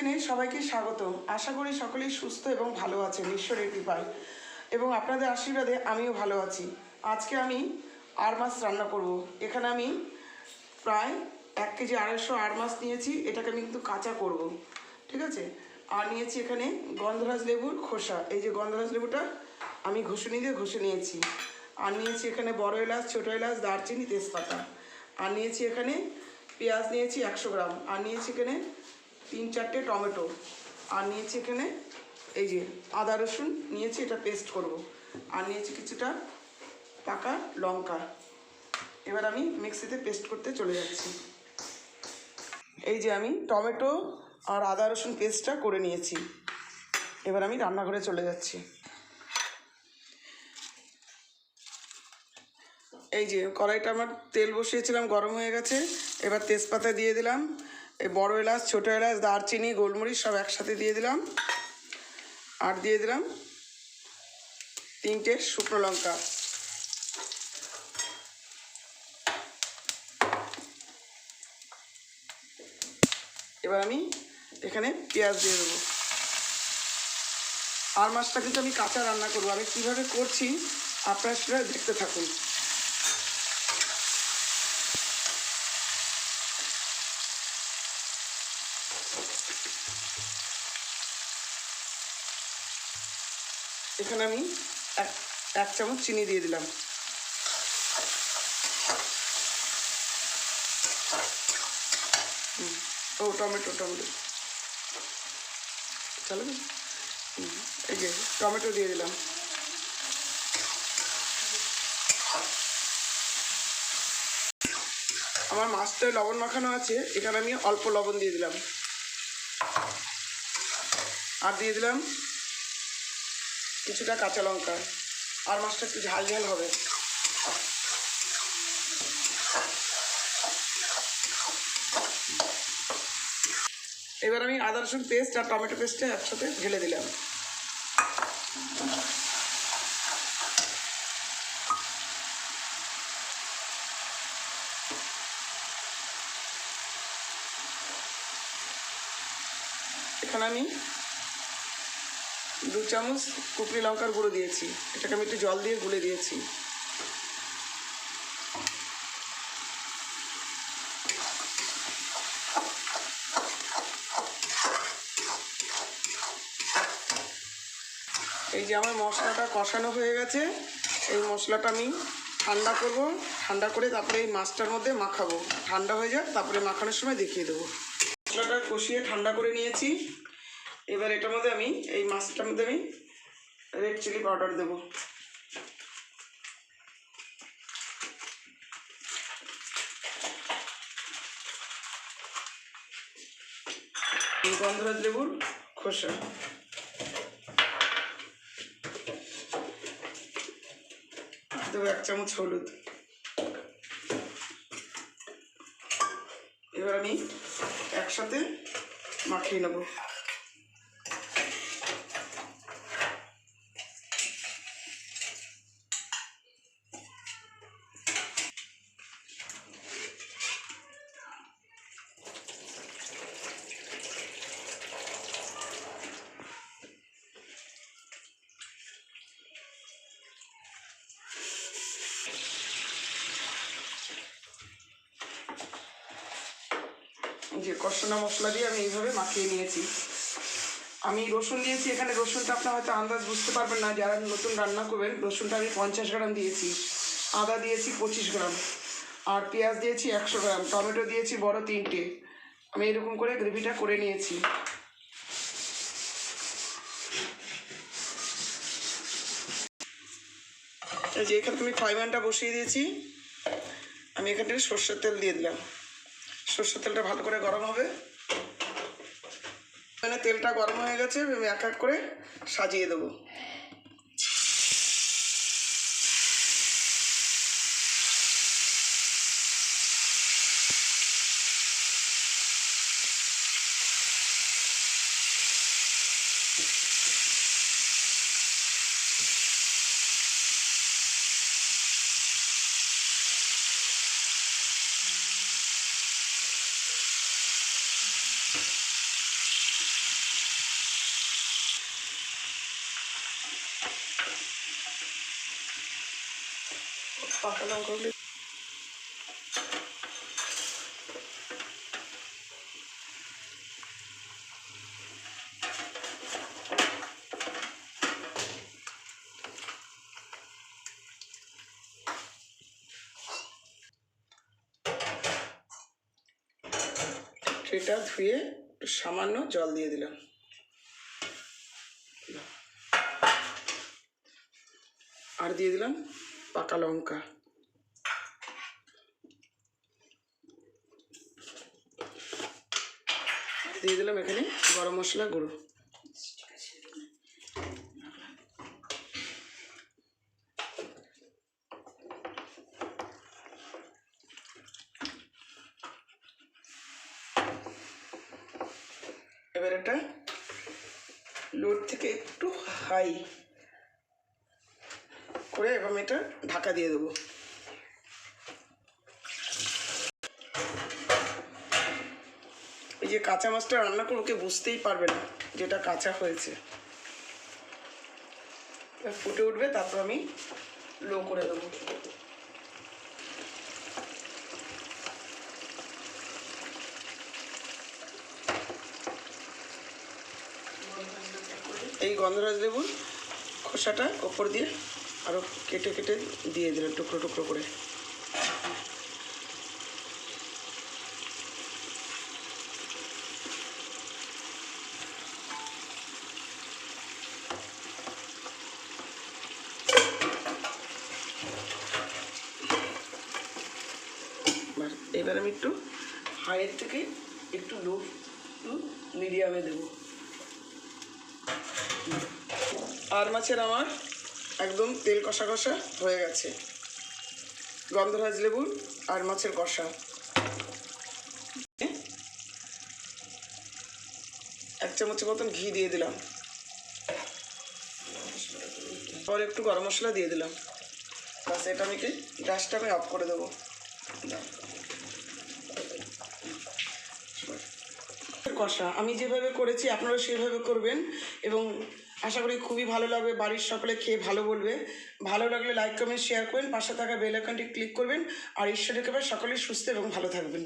কিচেনে সবাইকে স্বাগত। আশা করি সকলেই সুস্থ এবং ভালো আছেন ঈশ্বরের কৃপায়, এবং আপনাদের আশীর্বাদে আমিও ভালো আছি। আজকে আমি আর মাছ রান্না করব। এখানে আমি প্রায় 1 কেজি 250 আর মাছ নিয়েছি। এটাকে আমি কিন্তু কাঁচা করব, ঠিক আছে। আর নিয়েছি এখানে গন্ধরাজ লেবুর খোসা। এই যে গন্ধরাজ লেবুটা আমি ঘষে নিয়েছি। আর নিয়েছি এখানে বড় এলাচ, ছোটো এলাচ, দারচিনি, তেজপাতা। আর নিয়েছি এখানে পেঁয়াজ নিয়েছি 100 গ্রাম। আর নিয়েছি এখানে 3-4টে টমেটো। আর নিয়েছি এখানে এই যে আদা রসুন নিয়েছি, এটা পেস্ট করব। আর নিয়েছি কিছুটা পাকা লঙ্কা। এবার আমি মিক্সিতে পেস্ট করতে চলে যাচ্ছি। এই যে আমি টমেটো আর আদা রসুন পেস্টটা করে নিয়েছি। এবার আমি রান্নাঘরে চলে যাচ্ছি। এই যে কড়াইটা আমার তেল বসিয়েছিলাম, গরম হয়ে গেছে। এবার তেজপাতা দিয়ে দিলাম, এই বড় এলাচ, ছোটো এলাচ, দারচিনি, গোলমরিচ সব একসাথে দিয়ে দিলাম। আর দিয়ে দিলাম 3টে শুকনো লঙ্কা। এবার আমি এখানে পেঁয়াজ দিয়ে দেবো। আর মাছটা কিন্তু আমি কাঁচা রান্না করবো। আমি কীভাবে করছি আপনারা সেটা দেখতে থাকুন। এখানে আমি এক চামচ চিনি দিয়ে দিলাম। টমেটো চলো, এই যে টমেটো দিয়ে দিলাম। আমার মাছটায় লবণ মাখানো আছে, এখানে আমি অল্প লবণ দিয়ে দিলাম। আর দিয়ে দিলাম কিছুটা কাঁচা লঙ্কা। আর মাছটা একটু ঝাল ঝাল হবে। এবার আমি আদা রসুন পেস্ট আর টমেটো পেস্টটা একসাথে ঢেলে দিলাম। এখানে আমি 2 চামচ কুকরি লঙ্কার গুঁড়ো দিয়েছি। এটাকে আমি একটু জল দিয়ে গুলে দিয়েছি। এই যে আমার মশলাটা কষানো হয়ে গেছে। এই মশলাটা আমি ঠান্ডা করব। ঠান্ডা করে তারপরে এই মাছটার মধ্যে মাখাবো। ঠান্ডা হয়ে যাক, তারপরে মাখানোর সময় দেখিয়ে দেবো। মশলাটা কষিয়ে ঠান্ডা করে নিয়েছি। এবার এটার মধ্যে আমি এই মাছটার মধ্যে আমি রেড চিলি পাউডার দেবো। গন্ধরাজ লেবুর খোসা দেবো, 1 চামচ হলুদ। এবার আমি একসাথে মাখিয়ে নেব। যে কষানো মশলা দিয়ে আমি এইভাবে মাখিয়ে নিয়েছি। আমি রসুন দিয়েছি এখানে। রসুনটা আপনার হয়তো আন্দাজ বুঝতে পারবেন না, যারা নতুন রান্না করবেন। রসুনটা আমি 50 গ্রাম দিয়েছি। আদা দিয়েছি 25 গ্রাম। আর পেঁয়াজ দিয়েছি 100 গ্রাম। টমেটো দিয়েছি বড় 3টে। আমি এরকম করে গ্রেভিটা করে নিয়েছি। এই যে এখানে আমি ফ্রাই প্যানটা বসিয়ে দিয়েছি। আমি এখান থেকে সর্ষের তেল দিয়ে দিলাম। সর্ষের তেলটা ভালো করে গরম হবে। মানে তেলটা গরম হয়ে গেছে, আমি এক এক করে সাজিয়ে দেবো। পাকা লঙ্কাগুলো ট্রেটা ধুয়ে একটু সামান্য জল দিয়ে দিলাম। আর দিয়ে দিলাম পাকা লঙ্কা, দিয়ে দিলাম এখানে গরম মশলা গুঁড়ো। এবার এটা লো থেকে একটু হাই করে এবং এটা ঢাকা দিয়ে দেবো। এই যে কাঁচা মাছটা রান্না করবো কেউ বুঝতেই পারবে না যেটা কাঁচা হয়েছে। ফুটে উঠবে, তারপর আমি লো করে দেবো। এই গন্ধরাজ লেবুর খোসাটা ওপর দিয়ে আরও কেটে কেটে দিয়ে দিলাম টুকরো টুকরো করে। এবার আমি একটু হাইয়ের থেকে একটু লো টু মিডিয়ামে দেবো। আর মাছের আমার একদম তেল কষা কষা হয়ে গেছে। গন্ধরাজ লেবুর আর মাছের কষা। এক চামচের মতন ঘি দিয়ে দিলাম, পরে একটু গরম মশলা দিয়ে দিলাম। বাস এটা আমি গ্যাসটা আমি অফ করে দেবো। কষা আমি যেভাবে করেছি আপনারা সেভাবে করবেন এবং আশা করি খুবই ভালো লাগবে। বাড়ির সকলে খেয়ে ভালো বলবে। ভালো লাগলে লাইক কমেন্ট শেয়ার করবেন, পাশে থাকা বেল আইকনটি ক্লিক করবেন। আর ঈশ্বরের কৃপায় সকলেই সুস্থ এবং ভালো থাকবেন।